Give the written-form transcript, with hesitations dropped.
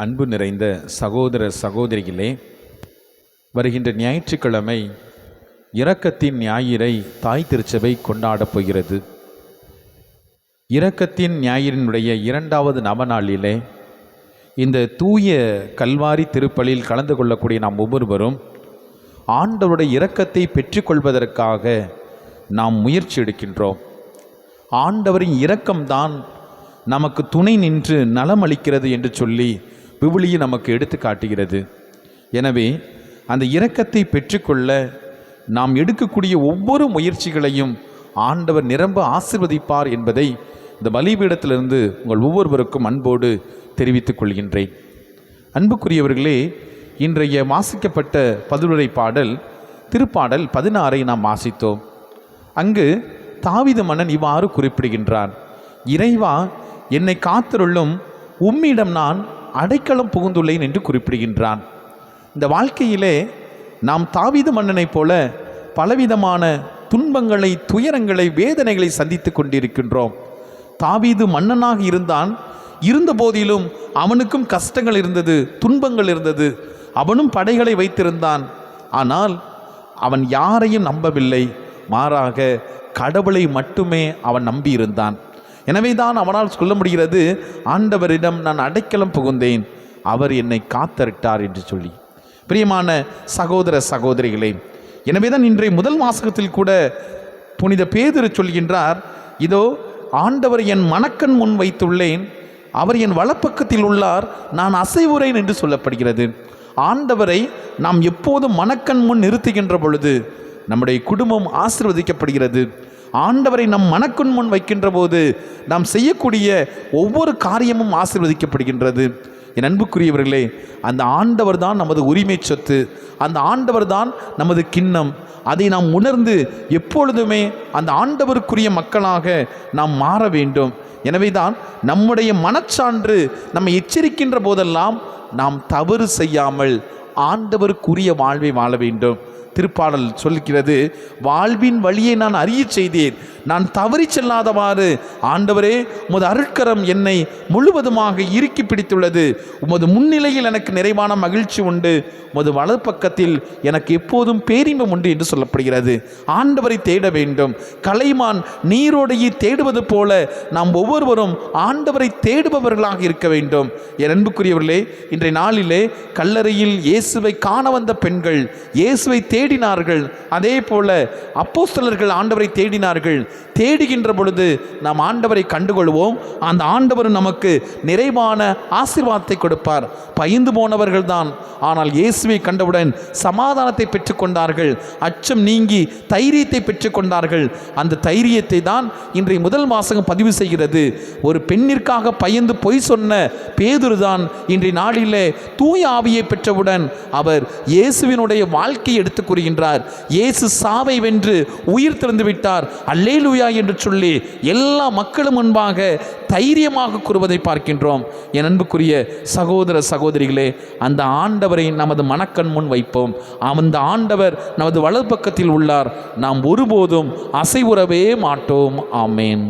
அன்பு நிறைந்த சகோதர சகோதரிகளே, வருகின்ற ஞாயிற்றுக்கிழமை இரக்கத்தின் ஞாயிறை தாய் திருச்சபை கொண்டாடப் போகிறது. இரக்கத்தின் ஞாயிறினுடைய 2வது நவநாளிலே இந்த தூய கல்வாரி திருப்பலியில் கலந்து கொள்ளக்கூடிய நாம் ஒவ்வொருவரும் ஆண்டவருடைய இரக்கத்தை பெற்றுக்கொள்வதற்காக நாம் முயற்சி எடுக்கின்றோம். ஆண்டவரின் இரக்கம்தான் நமக்கு துணை நின்று நலம் அளிக்கிறது என்று சொல்லி விவிலியம் நமக்கு எடுத்து காட்டுகிறது. எனவே அந்த இரக்கத்தை பெற்றுக்கொள்ள நாம் எடுக்கக்கூடிய ஒவ்வொரு முயற்சிகளையும் ஆண்டவர் நிரம்ப ஆசீர்வதிப்பார் என்பதை இந்த பலிபீடத்திலிருந்து உங்கள் ஒவ்வொருவருக்கும் அன்போடு தெரிவித்துக் கொள்கின்றேன். அன்புக்குரியவர்களே, இன்றைய வாசிக்கப்பட்ட பதிலுரை பாடல் திருப்பாடல் 16 நாம் வாசித்தோம். அங்கு தாவீது மன்னன் இவ்வாறு குறிப்பிடுகின்றார்: இறைவா, என்னை காத்தருளும், உம்மிடம் நான் அடைக்கலம் புகுந்துள்ளேன் என்று குறிப்பிடுகின்றான். இந்த வாழ்க்கையிலே நாம் தாவீது மன்னனைப் போல பலவிதமான துன்பங்களை, துயரங்களை, வேதனைகளை சந்தித்து கொண்டிருக்கின்றோம். தாவீது மன்னனாக இருந்த போதிலும் அவனுக்கும் கஷ்டங்கள் இருந்தது, துன்பங்கள் இருந்தது. அவனும் படைகளை வைத்திருந்தான். ஆனால் அவன் யாரையும் நம்பவில்லை, மாறாக கடவுளை மட்டுமே அவன் நம்பியிருந்தான். எனவே தான் அவனால் சொல்ல முடிகிறது, ஆண்டவரிடம் நான் அடைக்கலம் புகுந்தேன், அவர் என்னை காத்தருட்டார் என்று சொல்லி. பிரியமான சகோதர சகோதரிகளே, எனவே தான் இன்றைய முதல் வாசகத்தில் கூட புனித பேதுரு சொல்கின்றார், இதோ ஆண்டவர் என் மனக்கண் முன் வைத்துள்ளேன், அவர் என் வலப்பக்கத்தில் உள்ளார், நான் அசைவுறேன் என்று சொல்லப்படுகிறது. ஆண்டவரை நாம் எப்போதும் மனக்கண் முன் நிறுத்துகின்ற பொழுது நம்முடைய குடும்பம் ஆசீர்வதிக்கப்படுகிறது. ஆண்டவரை நம் மனக்கண் முன் வைக்கின்ற போது நாம் செய்யக்கூடிய ஒவ்வொரு காரியமும் ஆசீர்வதிக்கப்படுகின்றது. என் அன்புக்குரியவர்களே, அந்த ஆண்டவர் தான் நமது உரிமை சொத்து, அந்த ஆண்டவர் தான் நமது கிண்ணம். அதை நாம் உணர்ந்து எப்பொழுதுமே அந்த ஆண்டவருக்குரிய மக்களாக நாம் மாற வேண்டும். எனவே தான் நம்முடைய மனச்சான்று நம்மை எச்சரிக்கின்ற போதெல்லாம் நாம் தவறு செய்யாமல் ஆண்டவருக்குரிய வாழ்வை வாழ வேண்டும். திருப்பாடல் சொல்கிறது, வாழ்வின் வழியை நான் அறிய செய்தேன், நான் தவறி செல்லாதவாறு ஆண்டவரே உமது அருட்கரம் என்னை முழுவதுமாக இறுக்கி பிடித்துள்ளது, உமது முன்னிலையில் எனக்கு நிறைவான மகிழ்ச்சி உண்டு, உமது வலப்பக்கத்தில் எனக்கு எப்போதும் பேரின்பம் உண்டு என்று சொல்லப்படுகிறது. ஆண்டவரை தேட வேண்டும். கலைமான் நீரோடையை தேடுவது போல நாம் ஒவ்வொருவரும் ஆண்டவரை தேடுபவர்களாக இருக்க வேண்டும். என் அன்புக்குரியவர்களே, இன்றைய நாளிலே கல்லறையில் இயேசுவை காண வந்த பெண்கள் இயேசுவை தேடினார்கள். அதே போல அப்போஸ்தலர்கள் ஆண்டவரை தேடினார்கள். தேடுகின்ற பொழுது நாம் ஆண்டவரை கண்டுகொள்வோம். அந்த ஆண்டவர் நமக்கு நிறைவான ஆசீர்வாதத்தை கொடுப்பார். பயந்து போனவர்கள் தான், ஆனால் இயேசுவை கண்டவுடன் சமாதானத்தை பெற்றுக்கொண்டார்கள், அச்சம் நீங்கி தைரியத்தை பெற்றுக்கொண்டார்கள். அந்த தைரியத்தை தான் இன்றைய முதல் வாசகம் பதிவு செய்கிறது. ஒரு பெண்ணிற்காக பயந்து பொய் சொன்ன பேதுரு தான் இன்றைய நாளிலே தூய ஆவியை பெற்றவுடன் அவர் இயேசுவினுடைய வாழ்க்கையை எடுத்து கூறுகின்றார். இயேசு சாவை வென்று உயிர் திறந்து விட்டார், அல்லேலூயா என்று சொல்லி எல்லா மக்களும் முன்பாக தைரியமாக கூறுவதை பார்க்கின்றோம். என் அன்புக்குரிய சகோதர சகோதரிகளே, அந்த ஆண்டவரை நமது மனக்கண் முன் வைப்போம். அந்த ஆண்டவர் நமது வலது பக்கத்தில் உள்ளார். நாம் ஒருபோதும் அசைவுறவே மாட்டோம். ஆமேன்.